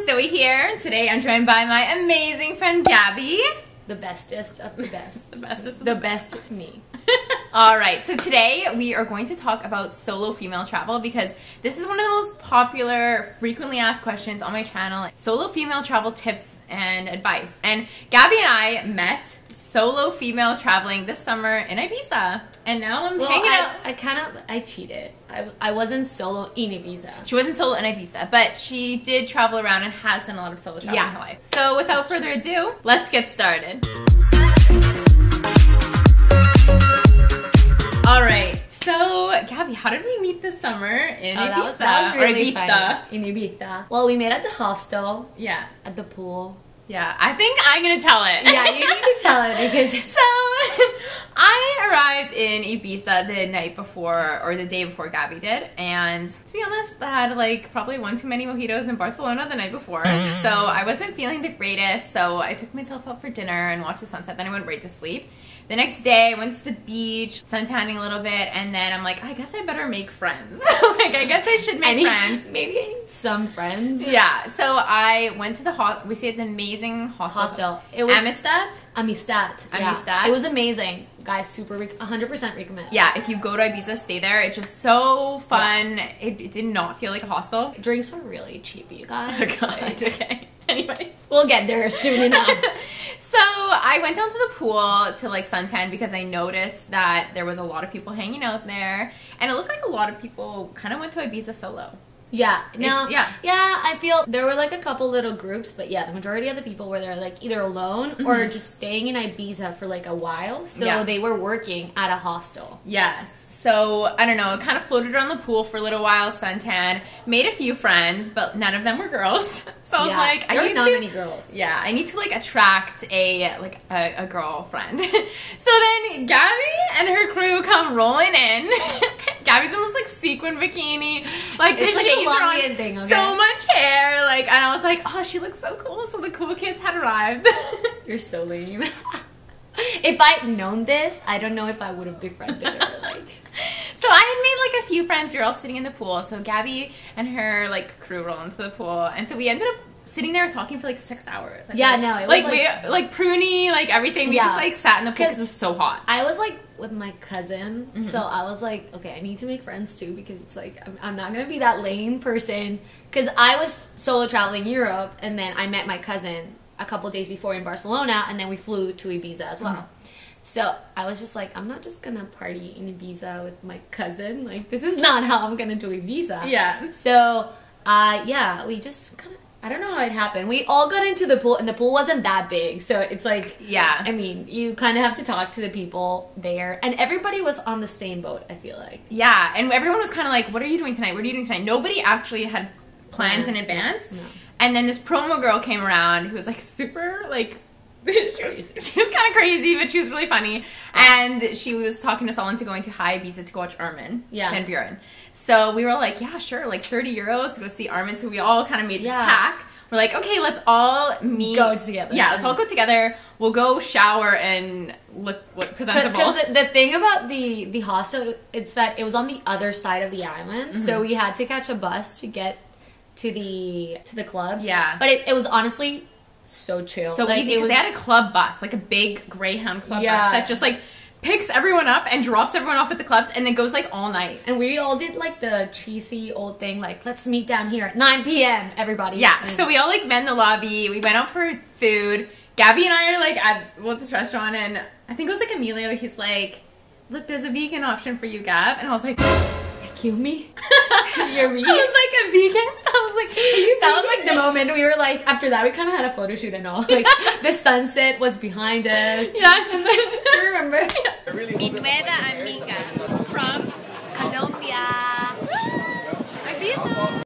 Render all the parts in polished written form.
Zoe here. Today I'm joined by my amazing friend Gabby. The bestest of the best. The bestest of the best of me. Alright, so today we are going to talk about solo female travel because this is one of the most popular, frequently asked questions on my channel. Solo female travel tips and advice. And Gabby and I met solo female traveling this summer in Ibiza. And now I'm hanging out. I cheated. I wasn't solo in Ibiza. She wasn't solo in Ibiza, but she did travel around and has done a lot of solo travel in her life. So without further ado, let's get started. Alright, so Gabby, how did we meet this summer in Ibiza? That was really Ibiza. fun. In Ibiza. Well, we met at the hostel. Yeah. At the pool. Yeah, I think I'm gonna tell it. Yeah, you need to tell it because so I arrived in Ibiza the night before, or the day before Gabby did, and to be honest, I had like probably one too many mojitos in Barcelona the night before, so I wasn't feeling the greatest, so I took myself out for dinner and watched the sunset, then I went right to sleep. The next day, I went to the beach, suntanning a little bit, and then I'm like, I guess I better make friends. Like, I guess I should make friends. Maybe I need some friends. Yeah, so I went to the we stayed at an amazing hostel. It was Amistad? Amistad. Amistad. It was amazing. Guys, 100% recommend. Yeah, if you go to Ibiza, stay there. It's just so fun. Yeah. It did not feel like a hostel. Drinks were really cheap, you guys. Oh, God. Like, okay. Anyway. We'll get there soon enough. So I went down to the pool to like suntan because I noticed that there was a lot of people hanging out there, and it looked like a lot of people kind of went to Ibiza solo. Yeah, I feel there were like a couple little groups, but yeah, the majority of the people were there like either alone or just staying in Ibiza for like a while, so they were working at a hostel. Yes. So, I don't know, kind of floated around the pool for a little while, suntan, made a few friends, but none of them were girls. So I was like, there were not many girls. Yeah, I need to like attract a girlfriend. So then Gabby and her crew come rolling in. Gabby's in this like sequin bikini, like the shades are on, thing, okay? So much hair, like, and I was like, oh, she looks so cool. So the cool kids had arrived. You're so lame. If I'd known this, I don't know if I would have befriended her. Like, so I had made like a few friends. We were all sitting in the pool. So Gabby and her like crew rolled into the pool, and so we ended up sitting there talking for like 6 hours. It was like we like pruny, like everything. We just like sat in the pool because it was so hot. I was like with my cousin, so I was like, okay, I need to make friends too because it's like I'm not gonna be that lame person because I was solo traveling Europe, and then I met my cousin a couple days before in Barcelona, and then we flew to Ibiza as well. So I was just like, I'm not just gonna party in Ibiza with my cousin. Like, this is not how I'm gonna do Ibiza. Yeah. So, yeah, we just kind of, I don't know how it happened. We all got into the pool, and the pool wasn't that big. So it's like, yeah. I mean, you kind of have to talk to the people there. And everybody was on the same boat, I feel like. Yeah, and everyone was kind of like, what are you doing tonight? What are you doing tonight? Nobody actually had plans in advance. No. And then this promo girl came around who was like super like she was kind of crazy, but she was really funny, and she was talking us all into going to High Ibiza to watch Armin Van Buren. So we were like, yeah, sure, like 30 euros to go see Armin. So we all kind of made this pack. We're like, okay, let's all go together. Yeah, let's all go together. We'll go shower and look presentable. Because the thing about the hostel, it's that it was on the other side of the island, so we had to catch a bus to get to the club. Yeah, but it was honestly so chill, so easy because they had a club bus, like a big Greyhound club bus that just like picks everyone up and drops everyone off at the clubs, and then goes like all night. And we all did like the cheesy old thing, like let's meet down here at 9 p.m. everybody. Yeah, so we all like met in the lobby. We went out for food. Gabby and I are like at this restaurant, and I think it was like Emilio. He's like, look, there's a vegan option for you, Gab, and I was like, kill me. You're vegan? I was like, a vegan? I was like, that was like the moment we were like, after that we kind of had a photo shoot and all. Like, the sunset was behind us. Yeah. And then, do you remember? Mi nueva amiga from Colombia. Ibiza.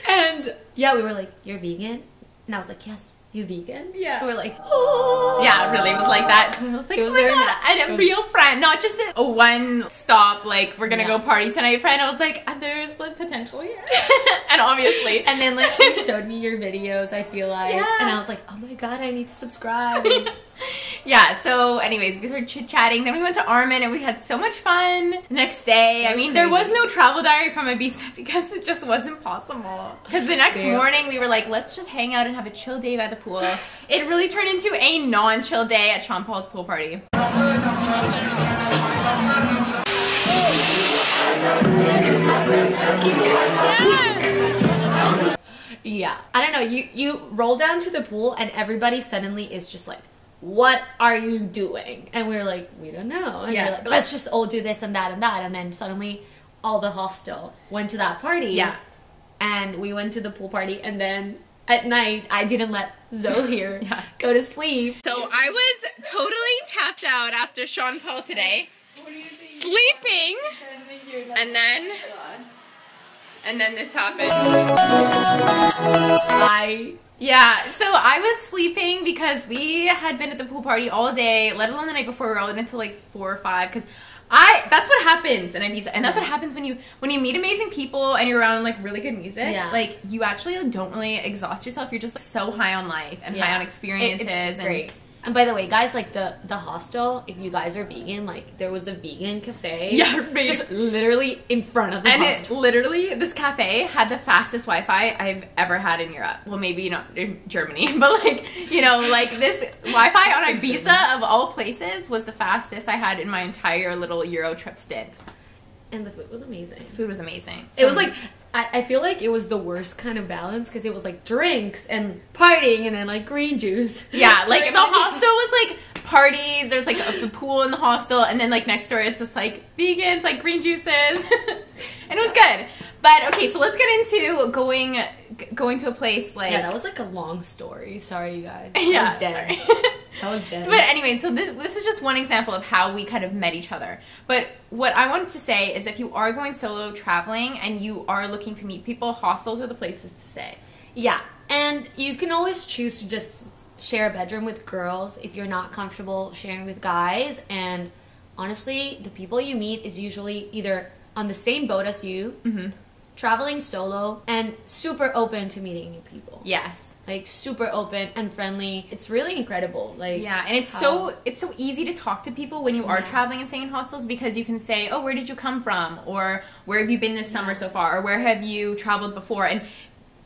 And yeah, we were like, you're vegan? And I was like, yes. You vegan? Yeah. And we're like, oh. Yeah, really, it was like that. And I was like, oh my God, and a real friend, not just a one stop, like, we're gonna go party tonight friend. I was like, there's like potential here. And obviously. And then like, you showed me your videos, I feel like. Yeah. And I was like, oh my God, I need to subscribe. Yeah, so anyways, we started chit-chatting. Then we went to Armin and we had so much fun the next day. I mean, there was no travel diary from Ibiza because it just wasn't possible. Because the next morning we were like, let's just hang out and have a chill day by the pool. It really turned into a non-chill day at Sean Paul's pool party. Yeah, I don't know, you roll down to the pool and everybody suddenly is just like, what are you doing? And we're like, we don't know. And they're like, let's just all do this and that and that. And then suddenly all the hostel went to that party. Yeah. And we went to the pool party. And then at night, I didn't let Zoe here go to sleep. So I was totally tapped out after Sean Paul today. Sleeping. And then this happened. Yeah, so I was sleeping because we had been at the pool party all day, let alone the night before. We were all in until like 4 or 5 because that's what happens in Ibiza, and that's what happens when you meet amazing people and you're around like really good music. Yeah. Like you actually don't really exhaust yourself. You're just like, so high on life and high on experiences. It's great. And by the way, guys, like the hostel, if you guys are vegan, like there was a vegan cafe. Yeah, just literally in front of the hostel. And literally, this cafe had the fastest Wi-Fi I've ever had in Europe. Well, maybe not in Germany, but like, you know, like this Wi-Fi on Ibiza of all places was the fastest I had in my entire little Euro trip stint. And the food was amazing. Food was amazing. It was like, I feel like it was the worst kind of balance because it was like drinks and partying and then like green juice. Yeah, like the hostel was like parties, there's like the pool in the hostel, and then like next door it's just like vegans, like green juices. And it was good. But okay, so let's get into going to a place like... Yeah, that was like a long story. Sorry, you guys. Yeah, I was dead. I was dead. But anyway, so this is just one example of how we kind of met each other. But what I wanted to say is if you are going solo traveling and you are looking to meet people, hostels are the places to stay. Yeah, and you can always choose to just share a bedroom with girls if you're not comfortable sharing with guys. And honestly, the people you meet is usually either on the same boat as you, traveling solo, and super open to meeting new people. Yes. Like super open and friendly. It's really incredible. Like, yeah, and it's so easy to talk to people when you are traveling and staying in hostels because you can say, oh, where did you come from? Or where have you been this summer so far? Or where have you traveled before? And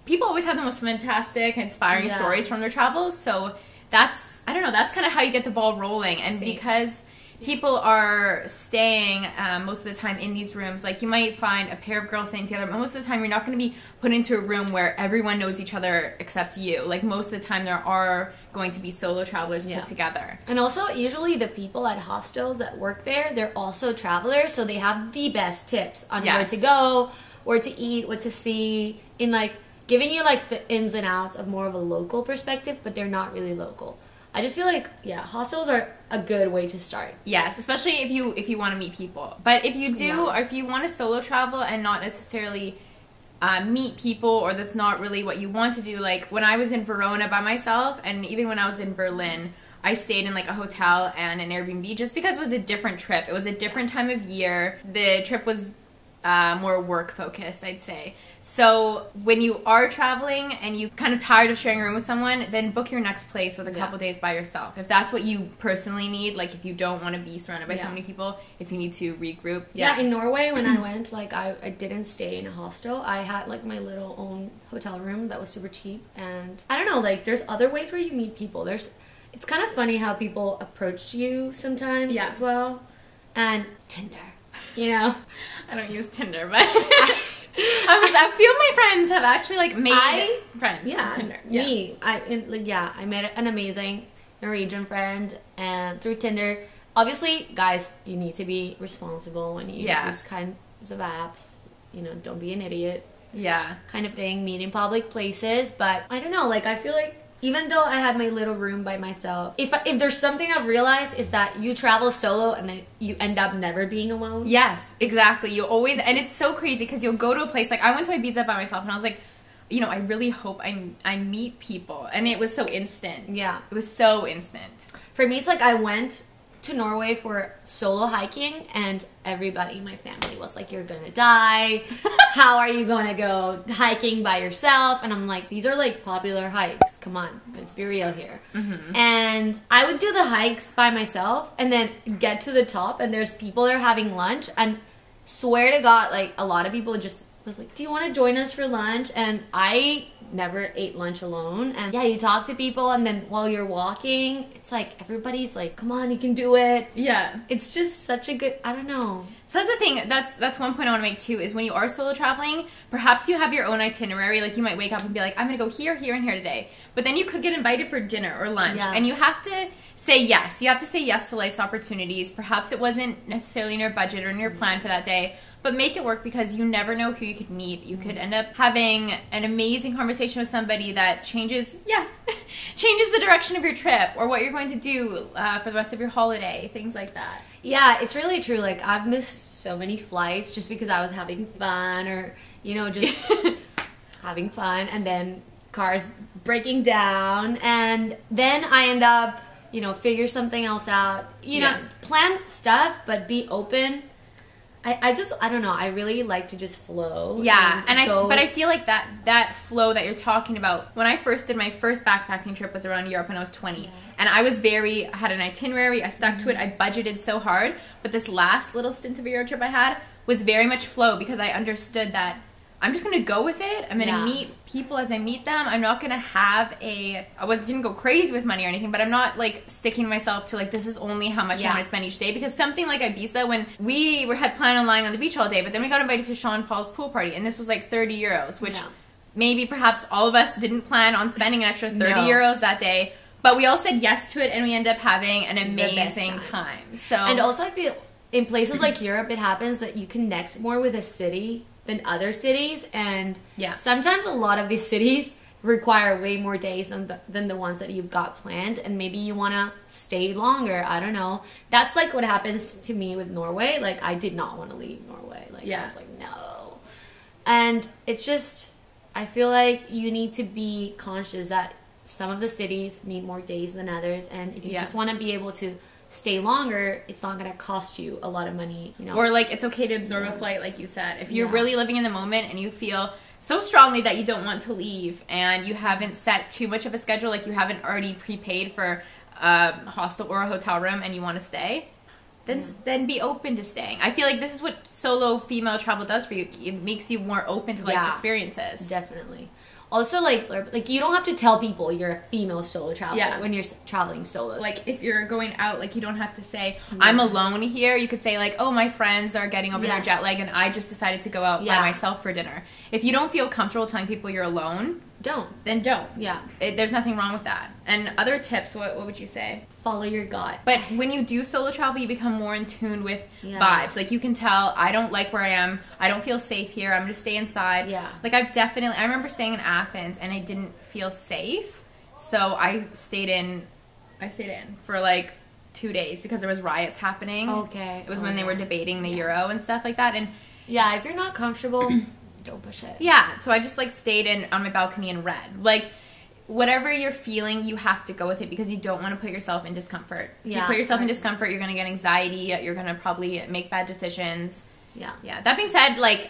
people always have the most fantastic, inspiring stories from their travels. So that's, I don't know, that's kind of how you get the ball rolling. And because people are staying most of the time in these rooms, like you might find a pair of girls staying together, but most of the time you're not going to be put into a room where everyone knows each other except you. Like most of the time there are going to be solo travelers put together. And also usually the people at hostels that work there, they're also travelers, so they have the best tips on where to go, where to eat, what to see, in like giving you like the ins and outs of more of a local perspective, but they're not really local. I just feel like, hostels are a good way to start. Yes, especially if you want to meet people. But if you do, or if you want to solo travel and not necessarily meet people, or that's not really what you want to do, like when I was in Verona by myself, and even when I was in Berlin, I stayed in like a hotel and an Airbnb just because it was a different trip. It was a different time of year. The trip was more work focused, I'd say. So when you are traveling and you're kind of tired of sharing a room with someone, then book your next place with a couple days by yourself. If that's what you personally need, like if you don't want to be surrounded by so many people, if you need to regroup. Yeah, in Norway when I went, like I didn't stay in a hostel. I had like my little own hotel room that was super cheap. And I don't know, like there's other ways where you meet people. It's kind of funny how people approach you sometimes as well. And Tinder, you know. I don't use Tinder, but... I feel my friends have actually like made friends on Tinder. I met an amazing Norwegian friend and through Tinder. Obviously, guys, you need to be responsible when you use these kinds of apps. You know, don't be an idiot. Yeah. Kind of thing. Meet in public places. But I don't know, like I feel like even though I had my little room by myself, if there's something I've realized is that you travel solo and then you end up never being alone. Yes, exactly. You always, and it's so crazy because you'll go to a place, like I went to Ibiza by myself and I was like, you know, I really hope I meet people. And it was so instant. Yeah. It was so instant. For me, it's like I went to Norway for solo hiking, and everybody in my family was like, you're gonna die. How are you gonna go hiking by yourself? And I'm like, these are like popular hikes. Come on, let's be real here. And I would do the hikes by myself and then get to the top, and there's people there having lunch, and swear to God, like a lot of people just was like, do you want to join us for lunch? And I never ate lunch alone. And yeah, you talk to people, and then while you're walking, it's like everybody's like, come on, you can do it. Yeah. It's just such a good, I don't know. So that's the thing, that's one point I want to make too, is when you are solo traveling, perhaps you have your own itinerary. Like you might wake up and be like, I'm going to go here, here, and here today. But then you could get invited for dinner or lunch. Yeah. And you have to say yes. You have to say yes to life's opportunities. Perhaps it wasn't necessarily in your budget or in your plan for that day. But make it work, because you never know who you could meet. You could end up having an amazing conversation with somebody that changes the direction of your trip, or what you're going to do for the rest of your holiday, things like that. Yeah, it's really true. Like, I've missed so many flights just because I was having fun, or, you know, just having fun, and then cars breaking down, and then I end up, you know, figure something else out. You know, plan stuff, but be open. I don't know. I really like to just flow. Yeah, but I feel like that flow that you're talking about. When I first did my first backpacking trip was around Europe when I was 20, and I had an itinerary. I stuck to it. I budgeted so hard. But this last little stint of a Euro trip I had was very much flow, because I understood that I'm just going to go with it. I'm going to meet people as I meet them. I'm not going to have I didn't go crazy with money or anything, but I'm not, like, sticking myself to, like, this is only how much I want to spend each day. Because something like Ibiza, when we had planned on lying on the beach all day, but then we got invited to Sean Paul's pool party, and this was, like, 30 euros, which maybe perhaps all of us didn't plan on spending an extra 30 euros that day. But we all said yes to it, and we ended up having an amazing time. So, and also I feel in places like Europe, it happens that you connect more with a city than other cities, and sometimes a lot of these cities require way more days than the ones that you've got planned, and maybe you want to stay longer. I don't know. That's like what happens to me with Norway. Like, I did not want to leave Norway. Like, I was like, no. And it's just, I feel like you need to be conscious that some of the cities need more days than others, and if you just want to be able to stay longer, it's not going to cost you a lot of money, you know. Or, like, it's okay to absorb a flight, like you said. If you're really living in the moment and you feel so strongly that you don't want to leave, and you haven't set too much of a schedule, like you haven't already prepaid for a hostel or a hotel room, and you want to stay, then be open to staying. I feel like this is what solo female travel does for you. It makes you more open to life's experiences. Definitely. Also, like you don't have to tell people you're a female solo traveler when you're traveling solo. Like, if you're going out, like, you don't have to say, I'm alone here. You could say, like, oh, my friends are getting over their jet lag, and I just decided to go out by myself for dinner. If you don't feel comfortable telling people you're alone, then don't. Yeah. There's nothing wrong with that. And other tips, what would you say? Follow your gut. But when you do solo travel, you become more in tune with vibes. Like, you can tell, I don't like where I am. I don't feel safe here. I'm going to stay inside. Yeah. Like, I remember staying in Athens, and I didn't feel safe. So I stayed in for, like, 2 days because there was riots happening. Okay. It was when they were debating the euro and stuff like that. And yeah, if you're not comfortable, don't push it. Yeah. So I just, like, stayed on my balcony and read. Like, whatever you're feeling, you have to go with it, because you don't want to put yourself in discomfort. If you put yourself in discomfort, you're going to get anxiety. You're going to probably make bad decisions. Yeah. Yeah. That being said, like,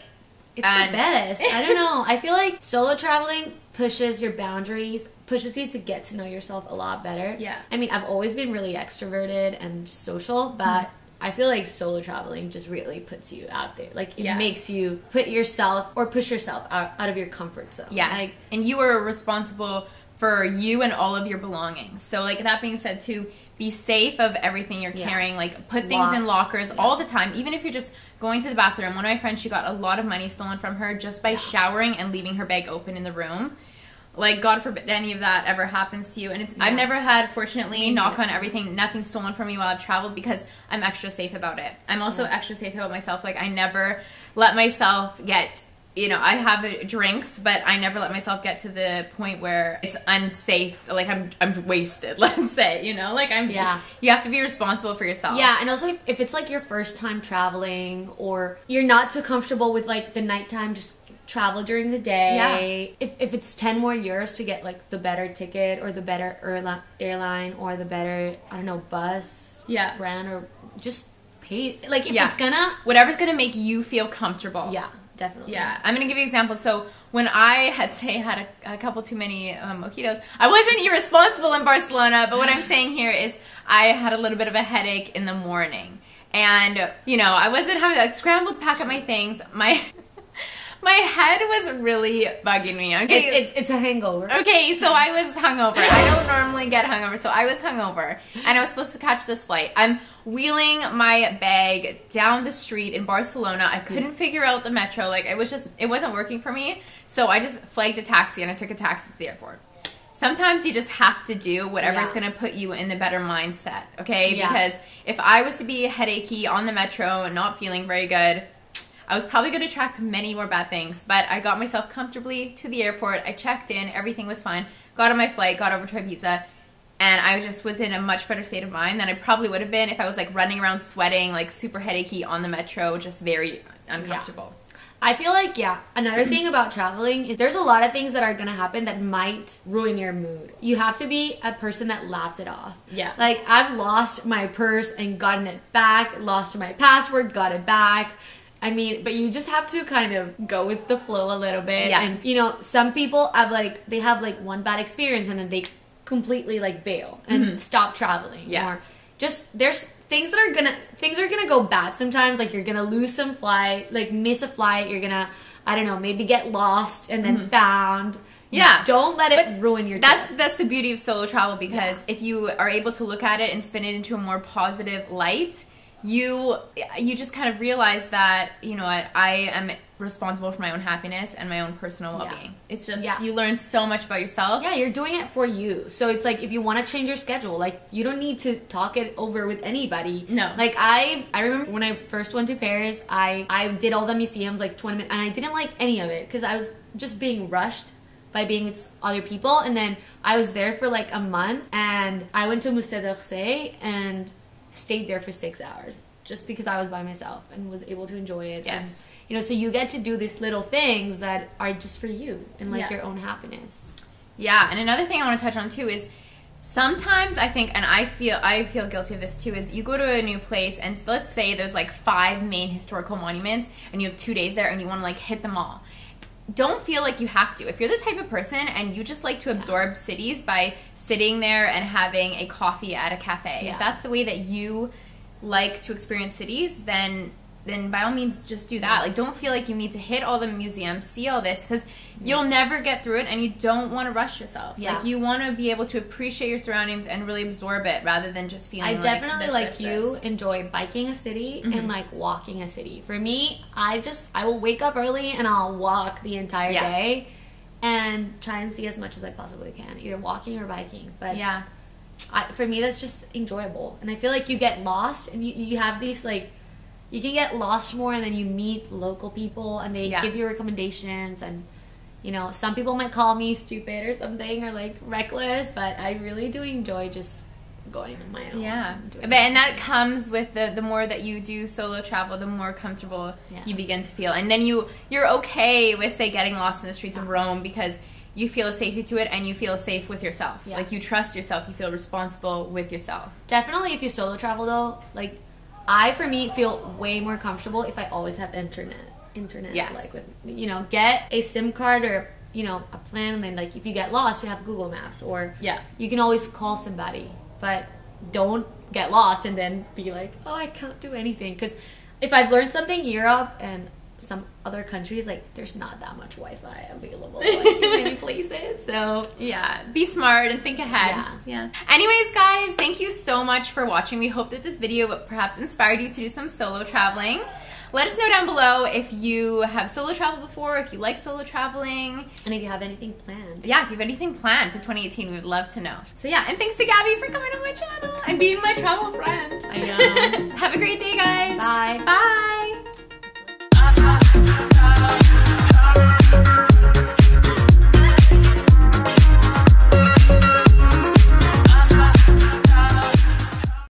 it's the best. I don't know. I feel like solo traveling pushes your boundaries, pushes you to get to know yourself a lot better. Yeah. I mean, I've always been really extroverted and just social, but I feel like solo traveling just really puts you out there. Like, it makes you put yourself or push yourself out of your comfort zone. Yeah. Like, and you are responsible for you and all of your belongings. So, like, that being said, too, be safe of everything you're carrying. Like, put things in lockers all the time, even if you're just going to the bathroom. One of my friends, she got a lot of money stolen from her just by showering and leaving her bag open in the room. Like, God forbid any of that ever happens to you. And I've never had, fortunately, knock on everything, nothing stolen from me while I've traveled, because I'm extra safe about it. I'm also extra safe about myself. Like, I never let myself get, you know, I have drinks, but I never let myself get to the point where it's unsafe. Like, I'm wasted, let's say, you know? Like, you have to be responsible for yourself. Yeah, and also if it's, like, your first time traveling, or you're not too comfortable with, like, the nighttime just travel during the day. If it's 10 more euros to get like the better ticket or the better airline or the better, I don't know, bus brand, or just pay, like if it's gonna, whatever's gonna make you feel comfortable. Yeah, definitely. Yeah, I'm gonna give you an example. So when I had a couple too many mojitos, I wasn't irresponsible in Barcelona, but what I'm saying here is I had a little bit of a headache in the morning. And, you know, I wasn't having that. I scrambled to pack up my things. My head was really bugging me. Okay, it's a hangover. Okay, so I was hungover. I don't normally get hungover, so I was hungover, and I was supposed to catch this flight. I'm wheeling my bag down the street in Barcelona. I couldn't figure out the metro. Like, it wasn't working for me. So I just flagged a taxi, and I took a taxi to the airport. Sometimes you just have to do whatever's going to put you in the better mindset, okay? Yeah. Because if I was to be headachy on the metro and not feeling very good, I was probably going to attract many more bad things. But I got myself comfortably to the airport. I checked in. Everything was fine. Got on my flight. Got over to Ibiza. And I just was in a much better state of mind than I probably would have been if I was like running around sweating, like super headachy on the metro, just very uncomfortable. Yeah. I feel like, another thing about traveling is there's a lot of things that are going to happen that might ruin your mood. You have to be a person that laughs it off. Yeah. Like, I've lost my purse and gotten it back, lost my password, got it back. I mean, but you just have to kind of go with the flow a little bit. Yeah. And, you know, some people have, like, they have, like, one bad experience and then they completely, like, bail and stop traveling. Yeah. Or just, there's things are gonna go bad sometimes. Like, you're gonna lose some flight, like miss a flight. You're gonna, I don't know, maybe get lost and then found. Yeah. Don't let it ruin your trip. That's the beauty of solo travel, because if you are able to look at it and spin it into a more positive light, you just kind of realize that, you know what, I am responsible for my own happiness and my own personal well-being. It's just, you learn so much about yourself. Yeah, you're doing it for you. So it's like, if you want to change your schedule, like, you don't need to talk it over with anybody. No. Like, I remember when I first went to Paris, I did all the museums, like 20 minutes, and I didn't like any of it because I was just being rushed by being with other people. And then I was there for like a month, and I went to Musée d'Orsay and stayed there for 6 hours just because I was by myself and was able to enjoy it. Yes. And, you know, so you get to do these little things that are just for you and like your own happiness. Yeah, and another thing I want to touch on too is sometimes I think, and I feel guilty of this too, is you go to a new place and let's say there's like 5 main historical monuments and you have 2 days there and you want to like hit them all. Don't feel like you have to. If you're the type of person and you just like to absorb cities by sitting there and having a coffee at a cafe, if that's the way that you like to experience cities, then by all means just do that. Like, don't feel like you need to hit all the museums, see all this, because you'll never get through it, and you don't want to rush yourself. Like, you want to be able to appreciate your surroundings and really absorb it rather than just feeling like definitely enjoy biking a city and like walking a city. For me, I will wake up early and I'll walk the entire day and try and see as much as I possibly can, either walking or biking. But for me, that's just enjoyable. And I feel like you get lost and you have these like, you can get lost more, and then you meet local people and they give you recommendations, and you know, some people might call me stupid or something or like reckless, but I really do enjoy just going on my own. Yeah. And that comes with the more that you do solo travel, the more comfortable you begin to feel. And then you're okay with, say, getting lost in the streets of Rome because you feel a safety to it and you feel safe with yourself. Like, you trust yourself, you feel responsible with yourself. Definitely if you solo travel though, like, for me, feel way more comfortable if I always have internet. Like, with, you know, get a SIM card or, you know, a plan, and then, like, if you get lost, you have Google Maps, or you can always call somebody, but don't get lost and then be like, oh, I can't do anything. Because if I've learned something, Europe and some other countries, like, there's not that much Wi-Fi available like, in many places. So be smart and think ahead. Anyways, guys, thank you so much for watching. We hope that this video perhaps inspired you to do some solo traveling. Let us know down below if you have solo traveled before, if you like solo traveling, and if you have anything planned. If you have anything planned for 2018, we would love to know. So and thanks to Gabby for coming on my channel and being my travel friend. I know. Have a great day, guys. Bye. Bye.